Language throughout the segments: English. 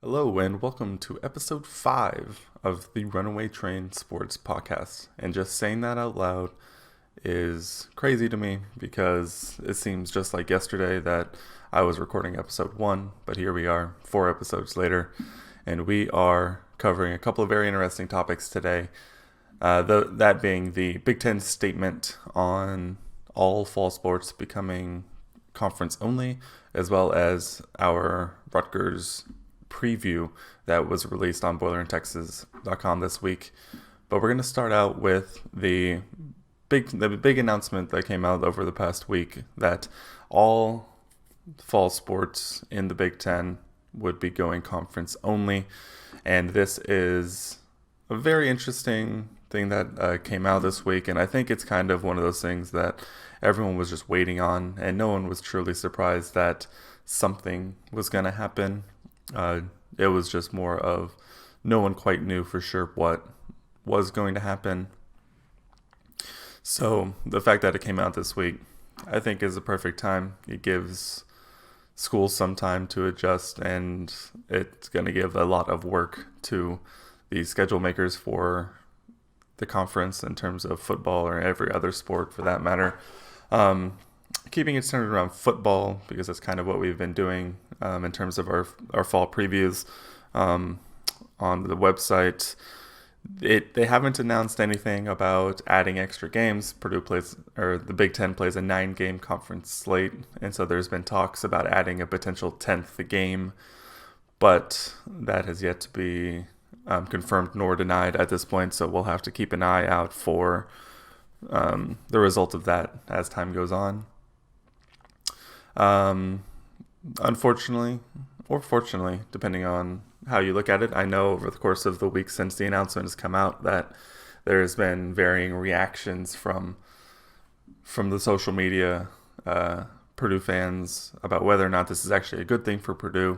Hello, and welcome to episode 5 of the Runaway Train Sports Podcast. And just saying that out loud is crazy to me because it seems just like yesterday that I was recording episode 1, but here we are, 4 episodes later, and we are covering a couple of very interesting topics today. That being the Big Ten statement on all fall sports becoming conference only, as well as our Rutgers preview that was released on boilerintexas.com this week. But we're going to start out with the big announcement that came out over the past week that all fall sports in the Big Ten would be going conference only. And this is a very interesting thing that came out this week. And I think it's kind of one of those things that everyone was just waiting on, and no one was truly surprised that something was going to happen. It was just more of no one quite knew for sure what was going to happen. So the fact that it came out this week, I think, is a perfect time. It gives schools some time to adjust, and it's going to give a lot of work to the schedule makers for the conference in terms of football or every other sport for that matter. Keeping it centered around football because that's kind of what we've been doing in terms of our fall previews on the website. They haven't announced anything about adding extra games. The Big Ten plays a 9-game conference slate, and so there's been talks about adding a potential 10th game, but that has yet to be confirmed nor denied at this point. So we'll have to keep an eye out for the result of that as time goes on. Unfortunately, or fortunately, depending on how you look at it, I know over the course of the week since the announcement has come out that there's been varying reactions from the social media Purdue fans about whether or not this is actually a good thing for Purdue.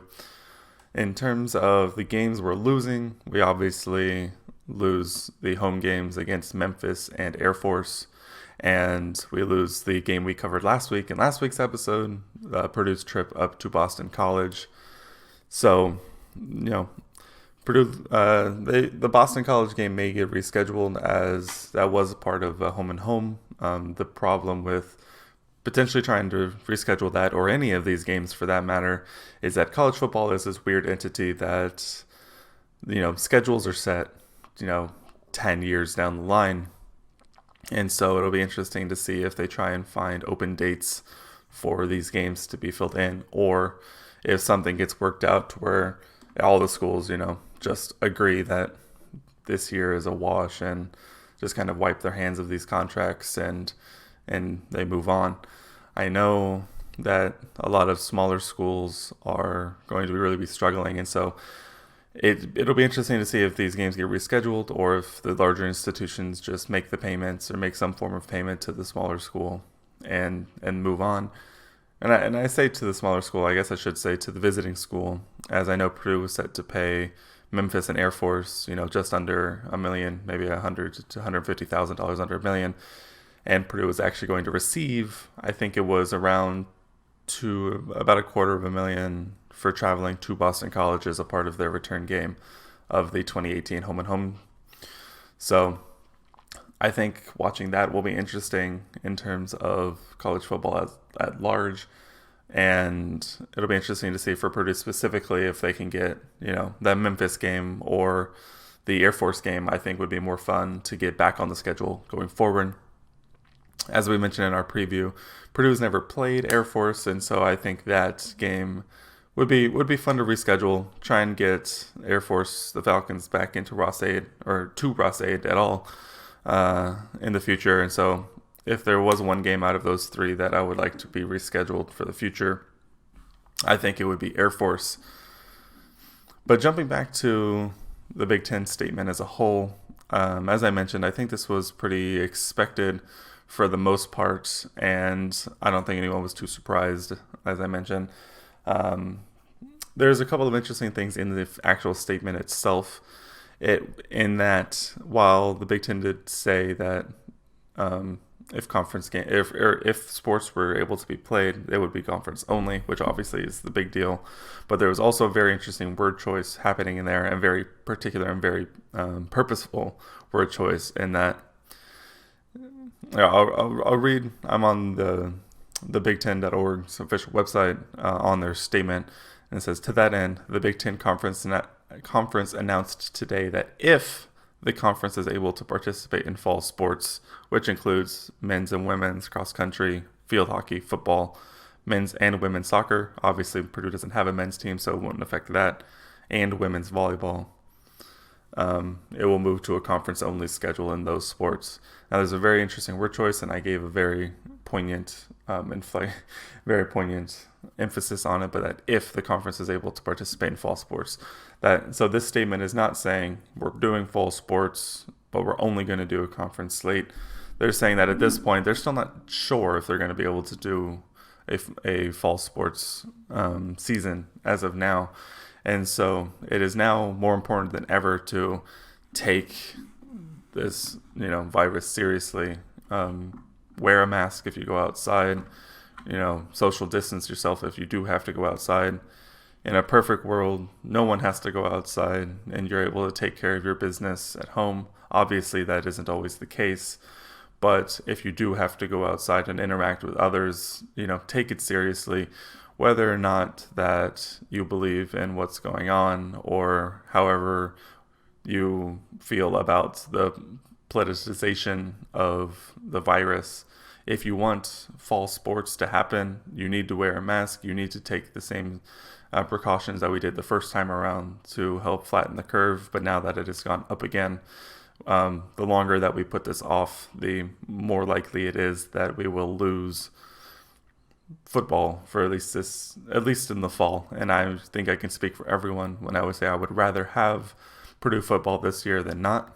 In terms of the games we're losing, we obviously lose the home games against Memphis and Air Force. And we lose the game we covered last week in last week's episode, Purdue's trip up to Boston College. So, Purdue, the Boston College game may get rescheduled as that was part of a home and home. The problem with potentially trying to reschedule that, or any of these games for that matter, is that college football is this weird entity that, schedules are set, 10 years down the line. And so it'll be interesting to see if they try and find open dates for these games to be filled in, or if something gets worked out to where all the schools, just agree that this year is a wash and just kind of wipe their hands of these contracts and they move on. I know that a lot of smaller schools are going to really be struggling, and so It'll be interesting to see if these games get rescheduled or if the larger institutions just make the payments or make some form of payment to the smaller school and move on. And I say to the smaller school, I guess I should say to the visiting school, as I know Purdue was set to pay Memphis and Air Force, just under $1 million, maybe $100,000 to $150,000 under $1 million, and Purdue was actually going to receive, I think it was around about $250,000 for traveling to Boston College as a part of their return game of the 2018 home and home. So I think watching that will be interesting in terms of college football at large. And it'll be interesting to see for Purdue specifically if they can get, that Memphis game or the Air Force game. I think would be more fun to get back on the schedule going forward. As we mentioned in our preview, Purdue's never played Air Force, and so I think that game would be fun to reschedule. Try and get Air Force, the Falcons, back into Ross-Ade or to Ross-Ade at all in the future. And so, if there was one game out of those 3 that I would like to be rescheduled for the future, I think it would be Air Force. But jumping back to the Big Ten statement as a whole, as I mentioned, I think this was pretty expected for the most part, and I don't think anyone was too surprised, as I mentioned. There's a couple of interesting things in the actual statement itself, in that while the Big Ten did say that if sports were able to be played, it would be conference only, which obviously is the big deal. But there was also a very interesting word choice happening in there, and very particular and very purposeful word choice in that. Yeah, I'll read. I'm on the Big10.org's official website on their statement, and it says, to that end, the Big Ten Conference announced today that if the conference is able to participate in fall sports, which includes men's and women's cross country, field hockey, football, men's and women's soccer. Obviously, Purdue doesn't have a men's team, so it wouldn't affect that, and women's volleyball. It will move to a conference-only schedule in those sports. Now, there's a very interesting word choice, and I gave a very poignant, very poignant emphasis on it. But that if the conference is able to participate in fall sports, so this statement is not saying we're doing fall sports, but we're only going to do a conference slate. They're saying that at this point, they're still not sure if they're going to be able to do a fall sports season as of now. And so it is now more important than ever to take this, virus seriously. Wear a mask if you go outside. Social distance yourself if you do have to go outside. In a perfect world, no one has to go outside, and you're able to take care of your business at home. Obviously, that isn't always the case. But if you do have to go outside and interact with others, take it seriously. Whether or not that you believe in what's going on, or however you feel about the politicization of the virus, if you want fall sports to happen, you need to wear a mask. You need to take the same precautions that we did the first time around to help flatten the curve. But now that it has gone up again, the longer that we put this off, the more likely it is that we will lose football for at least in the fall. And I think I can speak for everyone when I would say I would rather have Purdue football this year than not.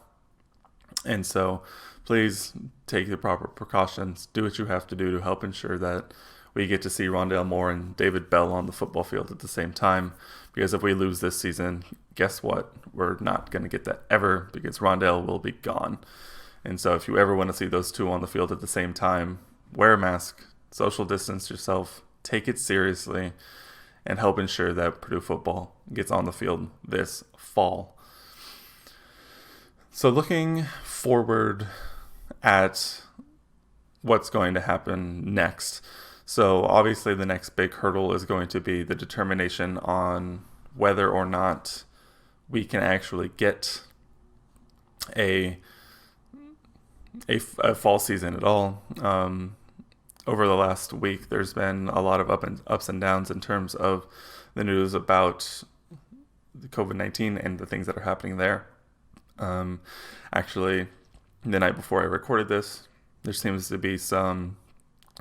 And so please take the proper precautions, do what you have to do to help ensure that we get to see Rondale Moore and David Bell on the football field at the same time. Because if we lose this season, guess what? We're not going to get that ever, because Rondale will be gone. And so if you ever want to see those two on the field at the same time, wear a mask, social distance yourself, take it seriously, and help ensure that Purdue football gets on the field this fall. So looking forward at what's going to happen next. So obviously the next big hurdle is going to be the determination on whether or not we can actually get a fall season at all. Over the last week, there's been a lot of ups and downs in terms of the news about the COVID-19 and the things that are happening there. Actually, the night before I recorded this, there seems to be some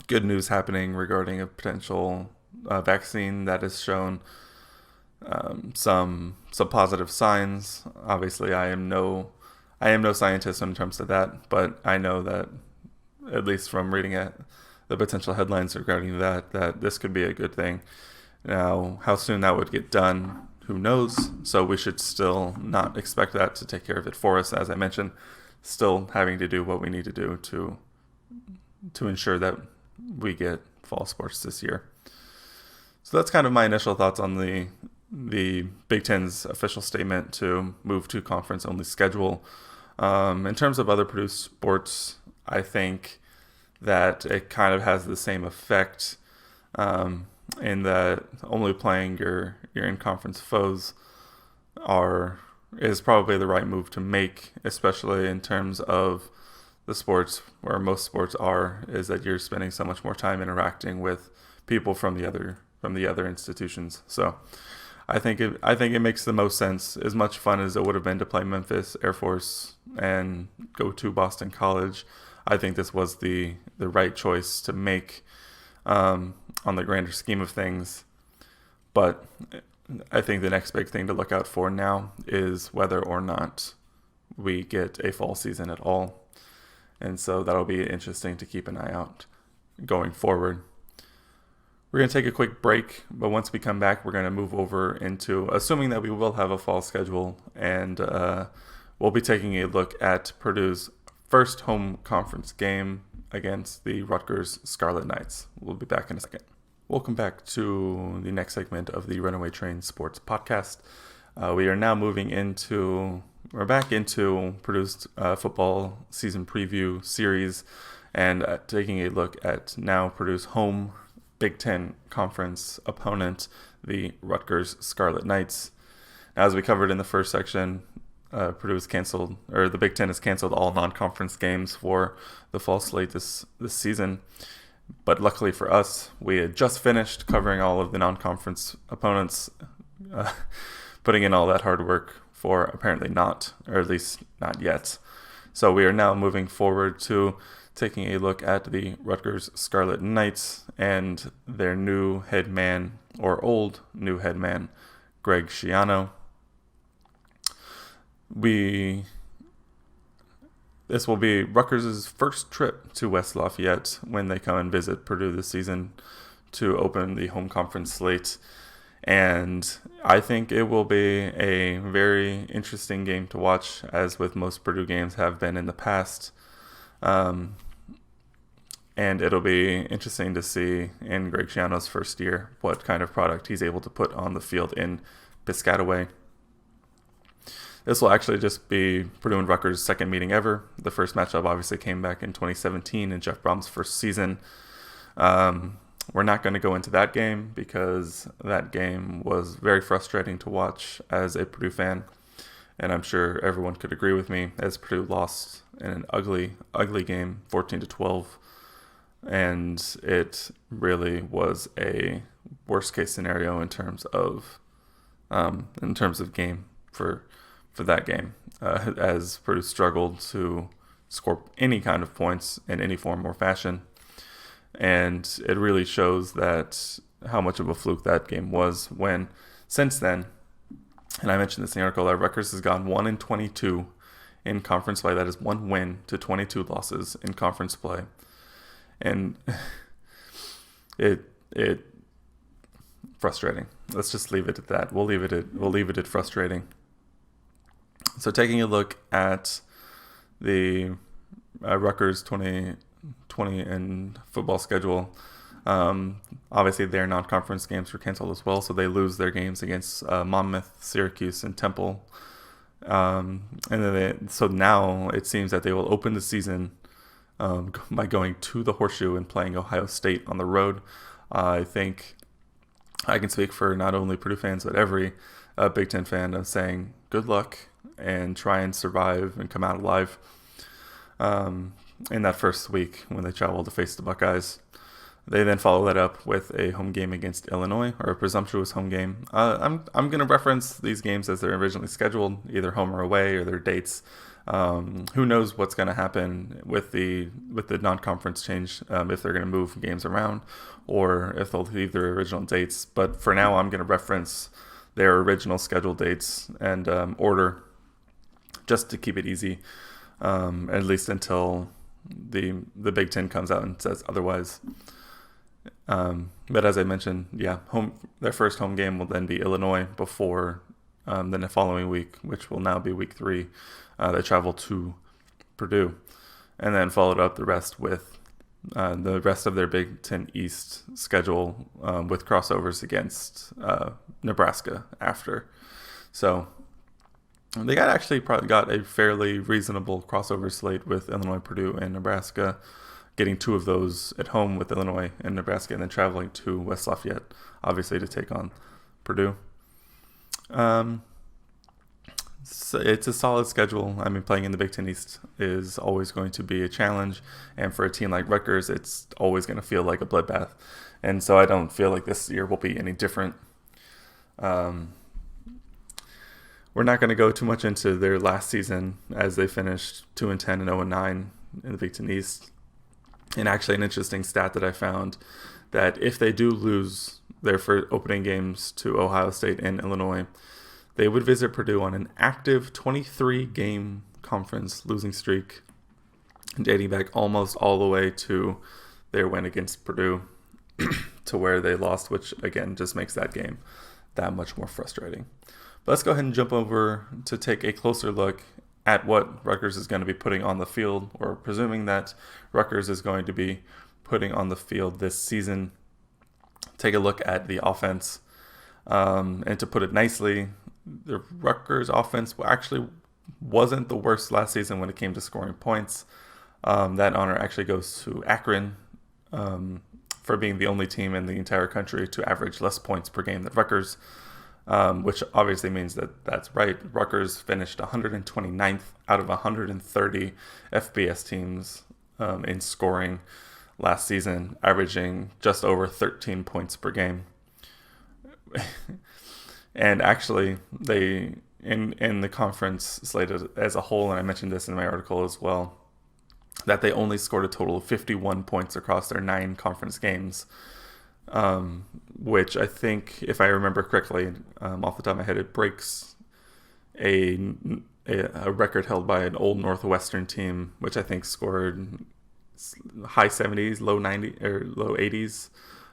good news happening regarding a potential vaccine that has shown some positive signs. Obviously, I am no scientist in terms of that, but I know that, at least from reading it, the potential headlines regarding that this could be a good thing. Now, how soon that would get done, who knows? So we should still not expect that to take care of it for us. As I mentioned, still having to do what we need to do to ensure that we get fall sports this year. So that's kind of my initial thoughts on the Big Ten's official statement to move to conference-only schedule. In terms of other Purdue sports, I think that it kind of has the same effect in that only playing your in-conference foes is probably the right move to make, especially in terms of the sports where most sports is that you're spending so much more time interacting with people from the other institutions. So I think it makes the most sense. As much fun as it would have been to play Memphis, Air Force, and go to Boston College, I think this was the right choice to make on the grander scheme of things. But I think the next big thing to look out for now is whether or not we get a fall season at all. And so that'll be interesting to keep an eye out going forward. We're going to take a quick break, but once we come back, we're going to move over into, assuming that we will have a fall schedule, and we'll be taking a look at Purdue's first home conference game against the Rutgers Scarlet Knights. We'll be back in a second. Welcome back to the next segment of the Runaway Train Sports Podcast. We are now we're back into Purdue's football season preview series and taking a look at now Purdue's home Big Ten Conference opponent, the Rutgers Scarlet Knights. Now, as we covered in the first section, Purdue has canceled, or the Big Ten has canceled all non-conference games for the fall slate this season. But luckily for us, we had just finished covering all of the non-conference opponents, putting in all that hard work for apparently not, or at least not yet. So we are now moving forward to taking a look at the Rutgers Scarlet Knights and their new head man, or old new head man, Greg Schiano. This will be Rutgers' first trip to West Lafayette when they come and visit Purdue this season to open the home conference slate. And I think it will be a very interesting game to watch, as with most Purdue games have been in the past. And it'll be interesting to see in Greg Schiano's first year what kind of product he's able to put on the field in Piscataway. This will actually just be Purdue and Rutgers' second meeting ever. The first matchup obviously came back in 2017 in Jeff Brom's first season. We're not going to go into that game because that game was very frustrating to watch as a Purdue fan. And I'm sure everyone could agree with me, as Purdue lost in an ugly, ugly game, 14-12. And it really was a worst case scenario in terms of game for that game, as Purdue struggled to score any kind of points in any form or fashion. And it really shows that how much of a fluke that game was, when since then, and I mentioned this in the article, that Rutgers has gone 1-22 in conference play. That is 1 win to 22 losses in conference play. And it frustrating. Let's just leave it at that. We'll leave it at frustrating. So taking a look at the Rutgers 2020 and football schedule, obviously their non-conference games were canceled as well, so they lose their games against Monmouth, Syracuse, and Temple. So now it seems that they will open the season by going to the Horseshoe and playing Ohio State on the road. I think I can speak for not only Purdue fans, but every Big Ten fan of saying good luck and try and survive and come out alive in that first week when they travel to face the Buckeyes. They then follow that up with a home game against Illinois, or a presumptuous home game. I'm going to reference these games as they're originally scheduled, either home or away, or their dates. Who knows what's going to happen with the non-conference change, if they're going to move games around or if they'll leave their original dates. But for now, I'm going to reference their original scheduled dates and order, just to keep it easy, at least until the Big Ten comes out and says otherwise. But as I mentioned, their first home game will then be Illinois before then the following week, which will now be week 3, they travel to Purdue, and then followed up the rest with the rest of their Big Ten East schedule with crossovers against Nebraska after. So they probably got a fairly reasonable crossover slate with Illinois, Purdue, and Nebraska, getting 2 of those at home with Illinois and Nebraska, and then traveling to West Lafayette, obviously, to take on Purdue. So it's a solid schedule. I mean, playing in the Big Ten East is always going to be a challenge, and for a team like Rutgers, it's always going to feel like a bloodbath. And so I don't feel like this year will be any different. We're not going to go too much into their last season, as they finished 2-10 and 0-9 in the Big Ten East. And actually, an interesting stat that I found, that if they do lose their first opening games to Ohio State and Illinois, they would visit Purdue on an active 23-game conference losing streak, dating back almost all the way to their win against Purdue, to where they lost, which again just makes that game that much more frustrating. But let's go ahead and jump over to take a closer look at what Rutgers is going to be putting on the field, or presuming that Rutgers is going to be putting on the field this season, take a look at the offense. And to put it nicely, the Rutgers offense actually wasn't the worst last season when it came to scoring points. That honor actually goes to Akron for being the only team in the entire country to average less points per game than Rutgers, which obviously means that that's right. Rutgers finished 129th out of 130 FBS teams in scoring last season, averaging just over 13 points per game. And actually, they in the conference slated as a whole, and I mentioned this in my article as well, that they only scored a total of 51 points across their 9 conference games, which I think, if I remember correctly, off the top of my head, it breaks a record held by an old Northwestern team, which I think scored high 70s, low 90s, or low 80s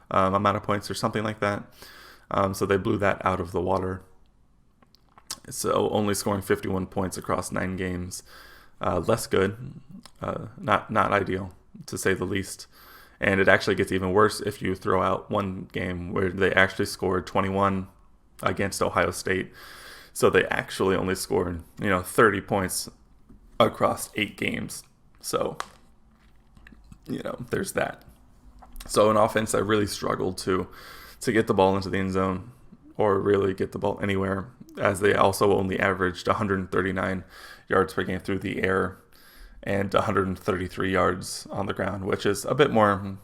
amount of points or something like that. So they blew that out of the water. So only scoring 51 points across 9 games, less good, not ideal to say the least. And it actually gets even worse if you throw out one game where they actually scored 21 against Ohio State. So they actually only scored 30 points across 8 games. So there's that. So an offense that really struggled to get the ball into the end zone, or really get the ball anywhere, as they also only averaged 139 yards per game through the air and 133 yards on the ground, which is a bit more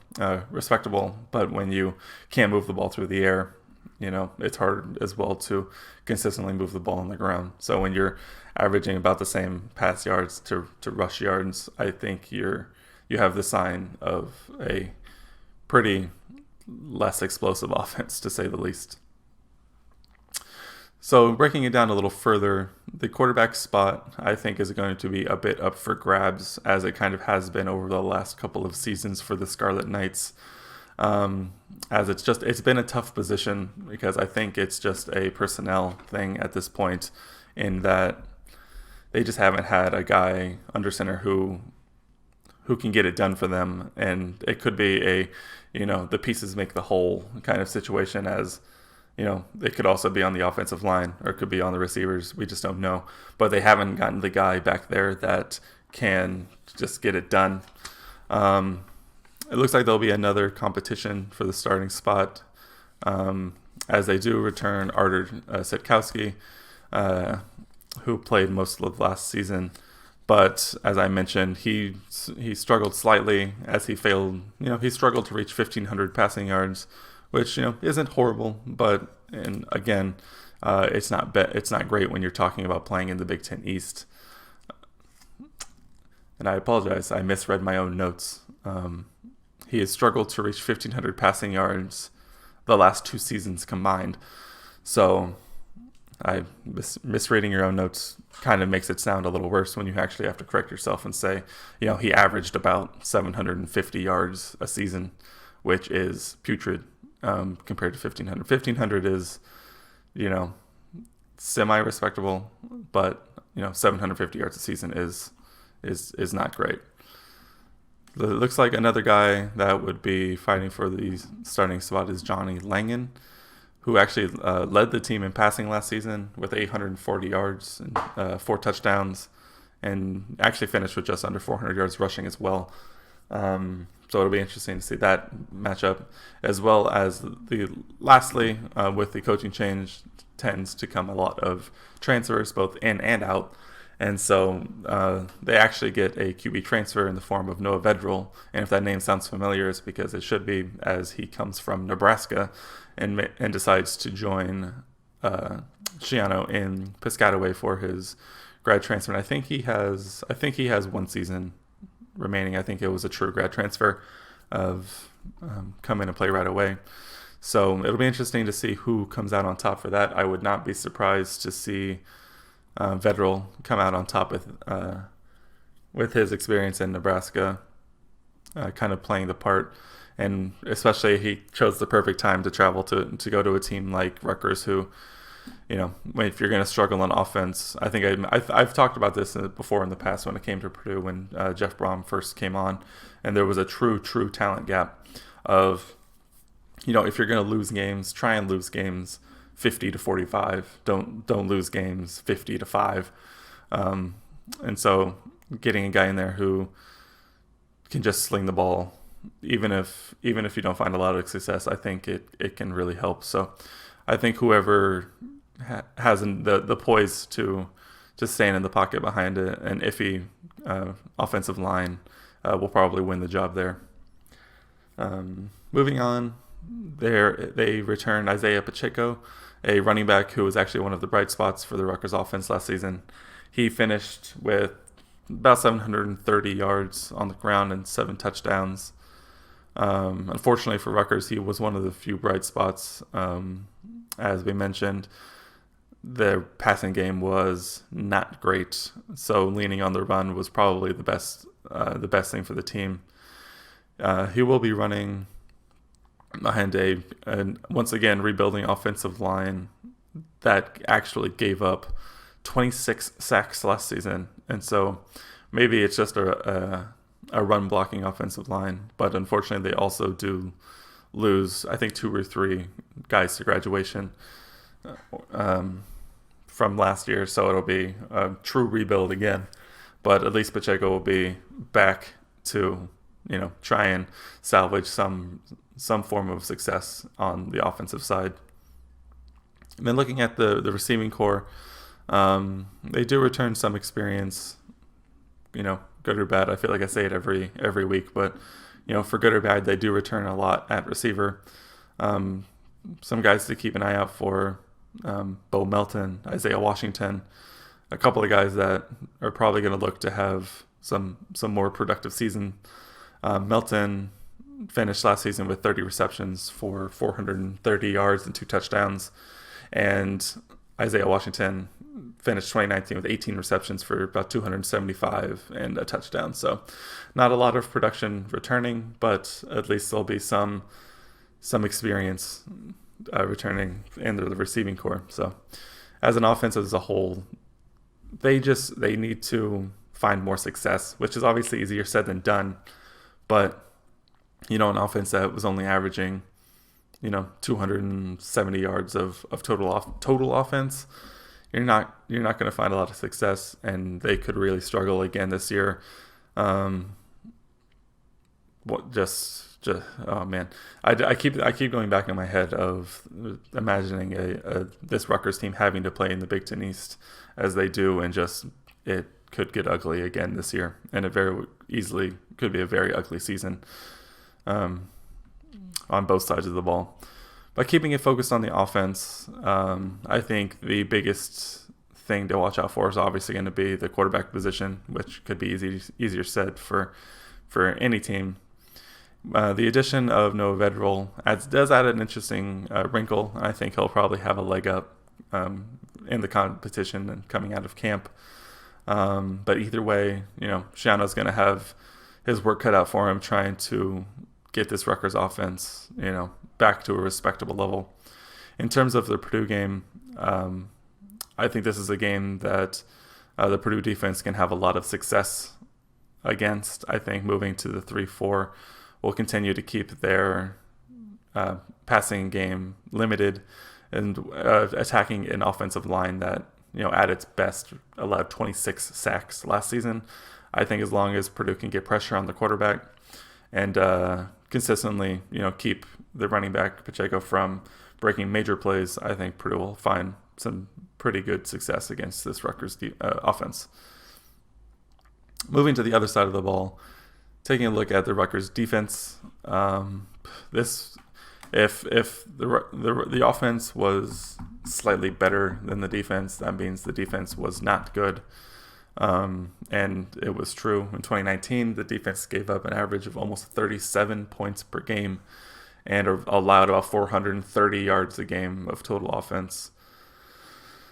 respectable. But when you can't move the ball through the air, it's hard as well to consistently move the ball on the ground. So when you're averaging about the same pass yards to rush yards, I think you have the sign of a pretty less explosive offense, to say the least. So breaking it down a little further, the quarterback spot, I think, is going to be a bit up for grabs, as it kind of has been over the last couple of seasons for the Scarlet Knights. As it's been a tough position, because I think it's just a personnel thing at this point, in that they just haven't had a guy under center who can get it done for them. And it could be the pieces make the whole kind of situation, as it could also be on the offensive line, or it could be on the receivers. We just don't know. But they haven't gotten the guy back there that can just get it done. It looks like there'll be another competition for the starting spot, as they do return Artur Sitkowski, who played most of last season. But as I mentioned, he struggled slightly, as he failed. He struggled to reach 1,500 passing yards, which isn't horrible. But again, it's not great when you're talking about playing in the Big Ten East. And I apologize, I misread my own notes. He has struggled to reach 1,500 passing yards the last 2 seasons combined. So misreading your own notes kind of makes it sound a little worse when you actually have to correct yourself and say, he averaged about 750 yards a season, which is putrid compared to 1,500. 1,500 is, semi-respectable, but 750 yards a season is not great. It looks like another guy that would be fighting for the starting spot is Johnny Langen, who actually led the team in passing last season with 840 yards and 4 touchdowns, and actually finished with just under 400 yards rushing as well. So it'll be interesting to see that matchup, as well as lastly, with the coaching change, tends to come a lot of transfers, both in and out. And so they actually get a QB transfer in the form of Noah Vedral. And if that name sounds familiar, it's because it should be, as he comes from Nebraska and decides to join Schiano in Piscataway for his grad transfer. And I think he has 1 season remaining. I think it was a true grad transfer of come in and play right away. So it'll be interesting to see who comes out on top for that. I would not be surprised to see Vedral come out on top with his experience in Nebraska, kind of playing the part. And especially he chose the perfect time to travel to go to a team like Rutgers, who if you're going to struggle on offense, I think I've talked about this before in the past when it came to Purdue when Jeff Brom first came on, and there was a true talent gap of, if you're going to lose games, try and lose games 50-45. Don't lose games 50-5. And so getting a guy in there who can just sling the ball, even if you don't find a lot of success, I think it can really help. So I think whoever has the poise to stand in the pocket behind an iffy offensive line will probably win the job there. Moving on, they returned Isaiah Pacheco, a running back who was actually one of the bright spots for the Rutgers offense last season. He finished with about 730 yards on the ground and 7 touchdowns. Unfortunately for Rutgers, he was one of the few bright spots. As we mentioned, their passing game was not great, so leaning on the run was probably the best thing for the team. He will be running behind a once again rebuilding offensive line that actually gave up 26 sacks last season, and so maybe it's just a run blocking offensive line, but unfortunately they also do lose, I think, 2 or 3 guys to graduation from last year, so it'll be a true rebuild again. But at least Pacheco will be back to try and salvage some form of success on the offensive side. And then looking at the receiving core, they do return some experience, good or bad. I feel like I say it every week, but for good or bad, they do return a lot at receiver. Some guys to keep an eye out for: Bo Melton, Isaiah Washington, a couple of guys that are probably going to look to have some more productive season. Melton finished last season with 30 receptions for 430 yards and 2 touchdowns, and Isaiah Washington finished 2019 with 18 receptions for about 275 and a touchdown. So not a lot of production returning, but at least there'll be some experience returning in the receiving core. So as an offense as a whole, they need to find more success, which is obviously easier said than done. But an offense that was only averaging 270 yards of total offense, you're not going to find a lot of success, and they could really struggle again this year. Oh man, I keep going back in my head of imagining this Rutgers team having to play in the Big Ten East as they do, and just it could get ugly again this year, and it very easily could be a very ugly season on both sides of the ball. By keeping it focused on the offense, I think the biggest thing to watch out for is obviously going to be the quarterback position, which could be easier said for any team. The addition of Noah Vedral does add an interesting wrinkle. I think he'll probably have a leg up in the competition and coming out of camp. But either way, Shiano's going to have his work cut out for him trying to get this Rutgers offense, back to a respectable level. In terms of the Purdue game, I think this is a game that the Purdue defense can have a lot of success against. I think moving to the 3-4 will continue to keep their passing game limited and attacking an offensive line that, at its best allowed 26 sacks last season. I think as long as Purdue can get pressure on the quarterback and consistently, keep the running back Pacheco from breaking major plays, I think Purdue will find some pretty good success against this Rutgers offense. Moving to the other side of the ball, taking a look at the Rutgers defense, if the offense was slightly better than the defense, that means the defense was not good. And it was true. In 2019, the defense gave up an average of almost 37 points per game and allowed about 430 yards a game of total offense.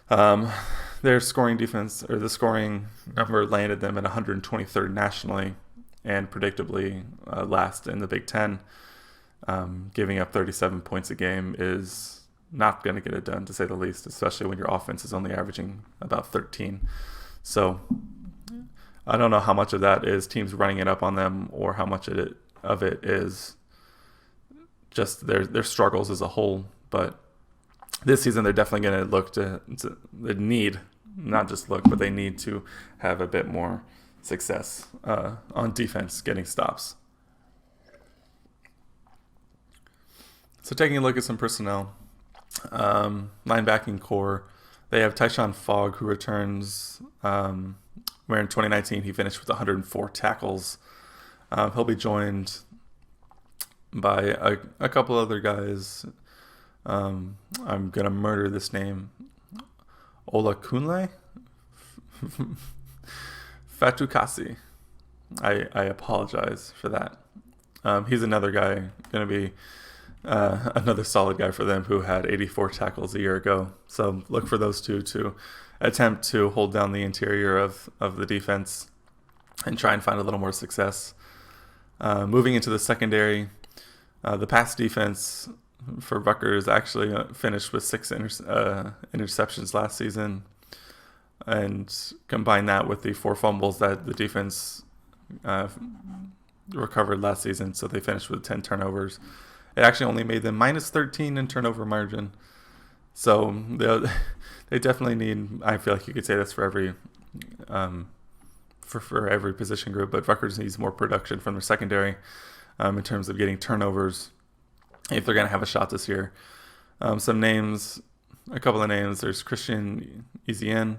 Their scoring defense, or the scoring number, landed them at 123rd nationally and predictably last in the Big Ten. Giving up 37 points a game is not going to get it done, to say the least, especially when your offense is only averaging about 13. So I don't know how much of that is teams running it up on them or how much of it is just their struggles as a whole. But this season, they're definitely going to look to they need, not just look, but they need to have a bit more success on defense, getting stops. So taking a look at some personnel, linebacking core, they have Tyshawn Fogg, who returns, where in 2019 he finished with 104 tackles. He'll be joined by a couple other guys. I'm going to murder this name. Olakunle? Fatukasi. I apologize for that. He's another guy, going to be another solid guy for them, who had 84 tackles a year ago. So look for those two to attempt to hold down the interior of the defense and try and find a little more success. Moving into the secondary, the pass defense for Rutgers actually finished with 6 interceptions last season. And combine that with the 4 fumbles that the defense recovered last season. So they finished with 10 turnovers. It actually only made them minus 13 in turnover margin. So they definitely need, I feel like you could say this for every for every position group, but Rutgers needs more production from their secondary in terms of getting turnovers if they're going to have a shot this year. Some names, a couple of names. There's Christian Ezien.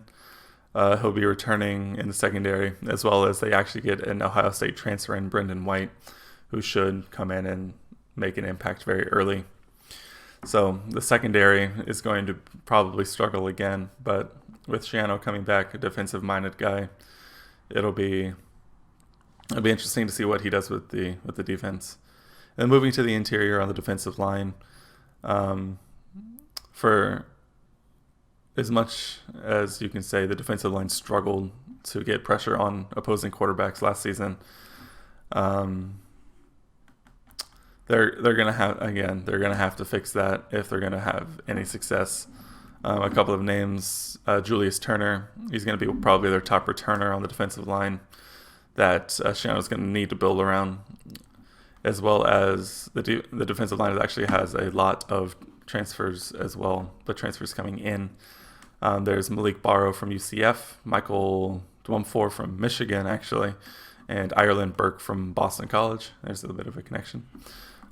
He'll be returning in the secondary, as well as they actually get an Ohio State transfer in Brendan White, who should come in and make an impact very early. So the secondary is going to probably struggle again, but with Shiano coming back, a defensive-minded guy, it'll be interesting to see what he does with the defense. And moving to the interior on the defensive line, for as much as you can say the defensive line struggled to get pressure on opposing quarterbacks last season, they're gonna have to fix that if they're gonna have any success. A couple of names: Julius Turner. He's gonna be probably their top returner on the defensive line that Shiano's gonna need to build around, as well as the defensive line actually has a lot of transfers as well, but transfers coming in. There's Malik Barrow from UCF, Michael Dwumfor from Michigan, actually, and Ireland Burke from Boston College. There's a bit of a connection.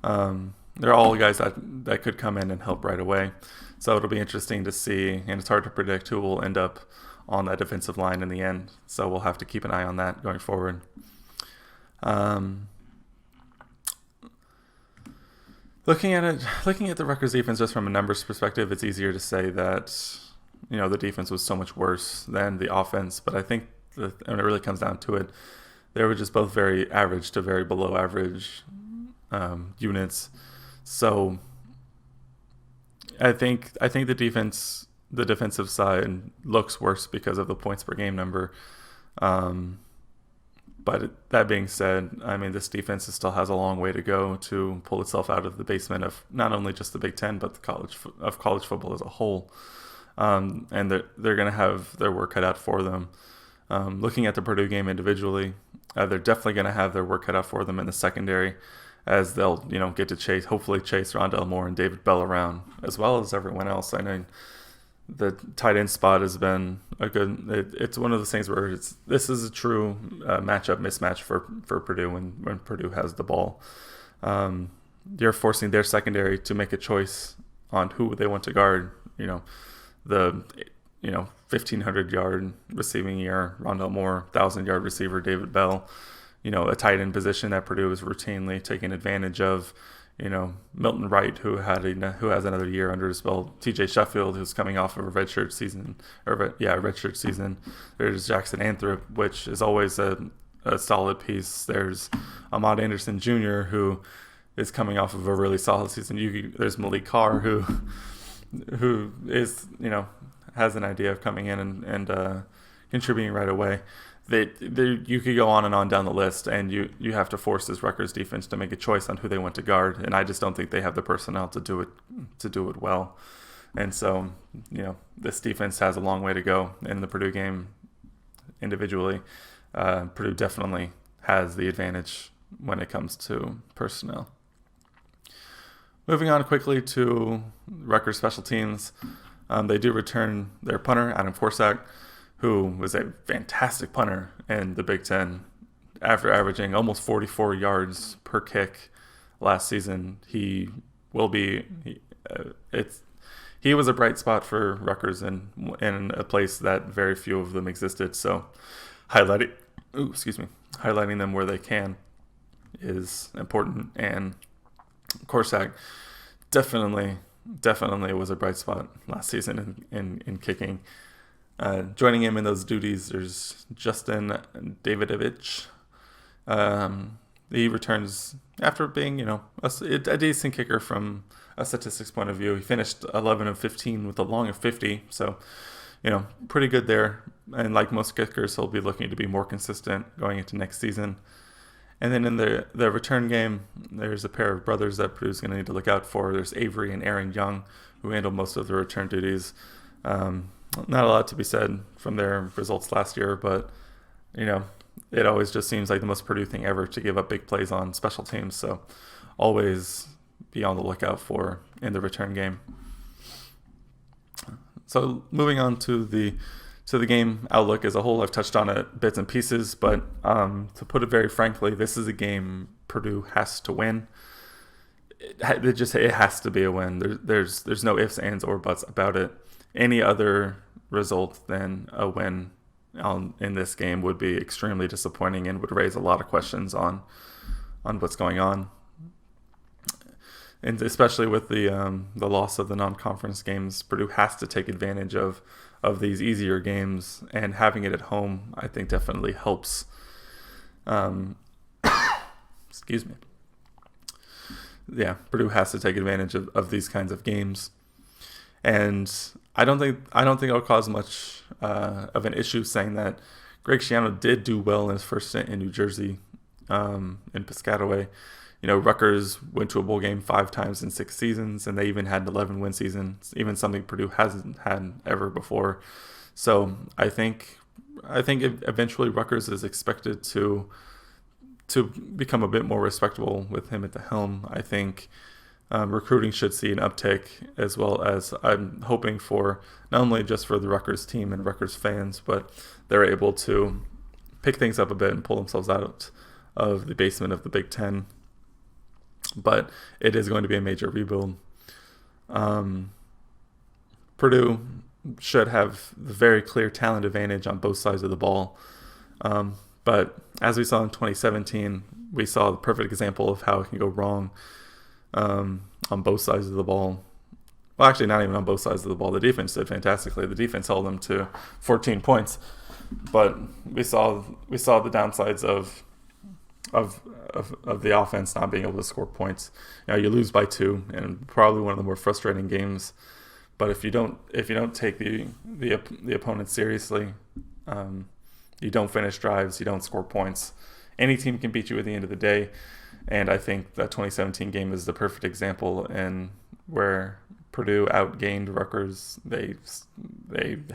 They're all guys that could come in and help right away. So it'll be interesting to see, and it's hard to predict who will end up on that defensive line in the end. So we'll have to keep an eye on that going forward. Looking at the Rutgers defense just from a numbers perspective, it's easier to say that the defense was so much worse than the offense. But I think when it really comes down to it, they were just both very average to very below average units. So I think the defensive side looks worse because of the points per game number. But that being said, I mean, this defense still has a long way to go to pull itself out of the basement of not only just the Big Ten, but the college football as a whole. And they're going to have their work cut out for them. Looking at the Purdue game individually, they're definitely going to have their work cut out for them in the secondary, as they'll get to hopefully chase Rondell Moore and David Bell around, as well as everyone else. I know the tight end spot has been it's one of those things where this is a true mismatch for Purdue when Purdue has the ball. You're forcing their secondary to make a choice on who they want to guard. The 1,500-yard receiving year Rondell Moore, 1,000-yard receiver David Bell. A tight end position that Purdue is routinely taking advantage of. Milton Wright, who has another year under his belt. T.J. Sheffield, who's coming off of a redshirt season. There's Jackson Anthrop, which is always a solid piece. There's Ahmad Anderson Jr., who is coming off of a really solid season. There's Malik Carr, who is has an idea of coming in and contributing right away. You could go on and on down the list, and you have to force this Rutgers defense to make a choice on who they want to guard, and I just don't think they have the personnel to do it well. And so, this defense has a long way to go in the Purdue game individually. Purdue definitely has the advantage when it comes to personnel. Moving on quickly to Rutgers special teams. They do return their punter, Adam Forsack, who was a fantastic punter in the Big Ten. After averaging almost 44 yards per kick last season, he was a bright spot for Rutgers in a place that very few of them existed. So highlighting them where they can is important. And Corsack definitely was a bright spot last season in kicking. Joining him in those duties, there's Justin Davidovich. He returns after being, a decent kicker from a statistics point of view. He finished 11 of 15 with a long of 50, so, pretty good there. And like most kickers, he'll be looking to be more consistent going into next season. And then in the return game, there's a pair of brothers that Purdue's going to need to look out for. There's Avery and Aaron Young, who handle most of the return duties. Not a lot to be said from their results last year, but, it always just seems like the most Purdue thing ever to give up big plays on special teams. So always be on the lookout for in the return game. So moving on to the game outlook as a whole, I've touched on it bits and pieces, but to put it very frankly, this is a game Purdue has to win. It has to be a win. There's no ifs, ands, or buts about it. Any other result than a win in this game would be extremely disappointing and would raise a lot of questions on what's going on. And especially with the loss of the non-conference games, Purdue has to take advantage of these easier games, and having it at home, I think, definitely helps. Excuse me. Yeah, Purdue has to take advantage of these kinds of games, and I don't think it'll cause much of an issue saying that Greg Schiano did do well in his first stint in New Jersey, in Piscataway. Rutgers went to a bowl game 5 times in 6 seasons, and they even had an 11-win season, even something Purdue hasn't had ever before. So I think eventually Rutgers is expected to become a bit more respectable with him at the helm. I think recruiting should see an uptick, as well as I'm hoping for not only just for the Rutgers team and Rutgers fans, but they're able to pick things up a bit and pull themselves out of the basement of the Big Ten. But it is going to be a major rebuild. Purdue should have the very clear talent advantage on both sides of the ball. But as we saw in 2017, we saw the perfect example of how it can go wrong on both sides of the ball. Well, actually, not even on both sides of the ball. The defense did fantastically. The defense held them to 14 points. But we saw the downsides of the offense not being able to score points. You lose by 2, and probably one of the more frustrating games. But if you don't take the opponent seriously, you don't finish drives, you don't score points. Any team can beat you at the end of the day, and I think that 2017 game is the perfect example in where Purdue outgained Rutgers. They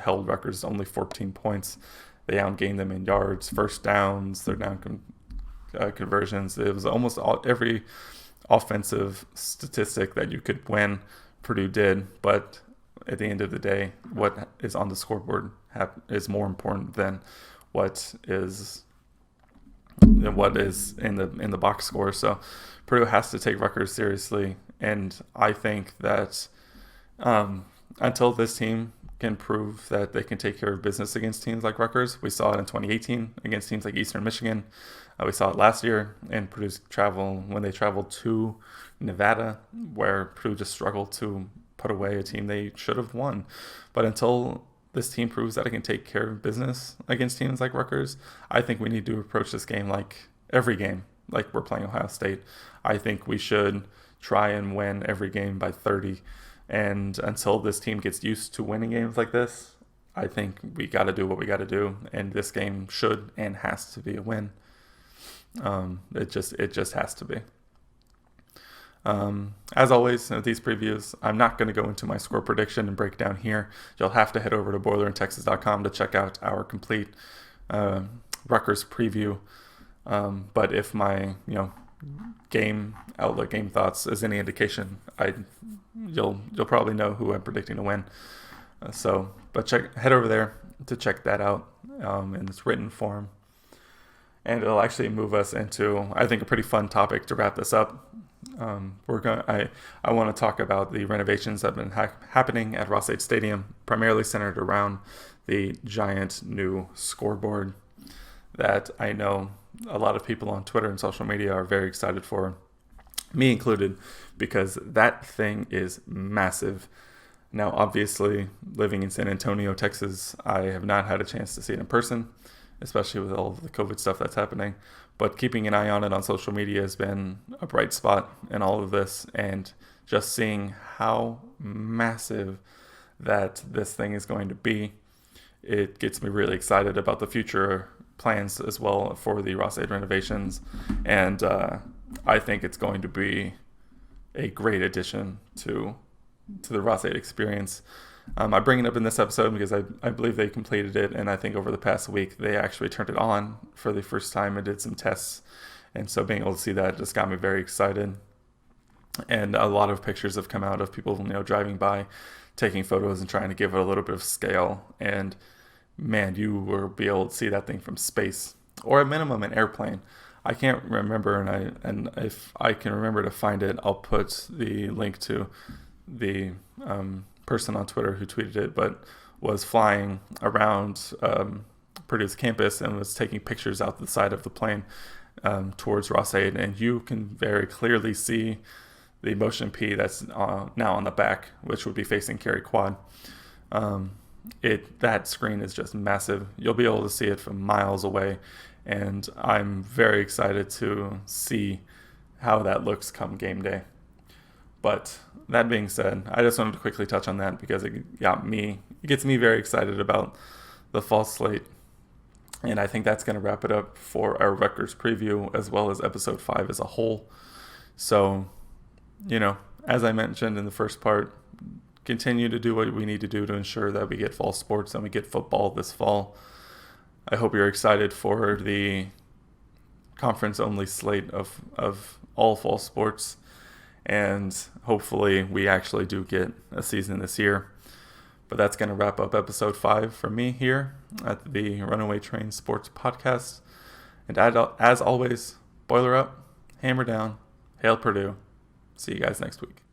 held Rutgers only 14 points. They outgained them in yards, first downs, third down conversions. It was almost every offensive statistic that you could win, Purdue did. But at the end of the day, what is on the scoreboard is more important than what is in the box score. So Purdue has to take Rutgers seriously, and I think that until this team can prove that they can take care of business against teams like Rutgers, we saw it in 2018 against teams like Eastern Michigan. We saw it last year in Purdue's when they traveled to Nevada, where Purdue just struggled to put away a team they should have won. But until this team proves that it can take care of business against teams like Rutgers, I think we need to approach this game like every game, like we're playing Ohio State. I think we should try and win every game by 30. And until this team gets used to winning games like this, I think we got to do what we got to do. And this game should and has to be a win. It just has to be. As always, in these previews, I'm not going to go into my score prediction and breakdown here. You'll have to head over to boilerintexas.com to check out our complete Rutgers preview. But if my game outlook, game thoughts is any indication, you'll probably know who I'm predicting to win. But head over there to check that out in its written form, and it'll actually move us into, I think, a pretty fun topic to wrap this up. I want to talk about the renovations that have been happening at Ross-Ade Stadium, primarily centered around the giant new scoreboard that I know a lot of people on Twitter and social media are very excited for, me included, because that thing is massive. Now, obviously, living in San Antonio, Texas, I have not had a chance to see it in person, especially with all of the COVID stuff that's happening. But keeping an eye on it on social media has been a bright spot in all of this, and just seeing how massive that this thing is going to be, it gets me really excited about the future plans as well for the Ross-Ade renovations, and I think it's going to be a great addition to the Ross-Ade experience. I bring it up in this episode because I believe they completed it, and I think over the past week they actually turned it on for the first time and did some tests, and so being able to see that just got me very excited. And a lot of pictures have come out of people driving by, taking photos and trying to give it a little bit of scale, and man, you will be able to see that thing from space, or at minimum an airplane. I can't remember, and if I can remember to find it, I'll put the link to the person on Twitter who tweeted it, but was flying around Purdue's campus and was taking pictures out the side of the plane towards Ross-Ade, and you can very clearly see the motion P that's now on the back, which would be facing Cary Quad. That screen is just massive. You'll be able to see it from miles away, and I'm very excited to see how that looks come game day. But that being said, I just wanted to quickly touch on that because it gets me very excited about the fall slate. And I think that's going to wrap it up for our Rutgers preview, as well as episode 5 as a whole. So, as I mentioned in the first part, continue to do what we need to do to ensure that we get fall sports and we get football this fall. I hope you're excited for the conference-only slate of all fall sports. And hopefully we actually do get a season this year. But that's going to wrap up episode 5 from me here at the Runaway Train Sports Podcast. And as always, boiler up, hammer down, hail Purdue. See you guys next week.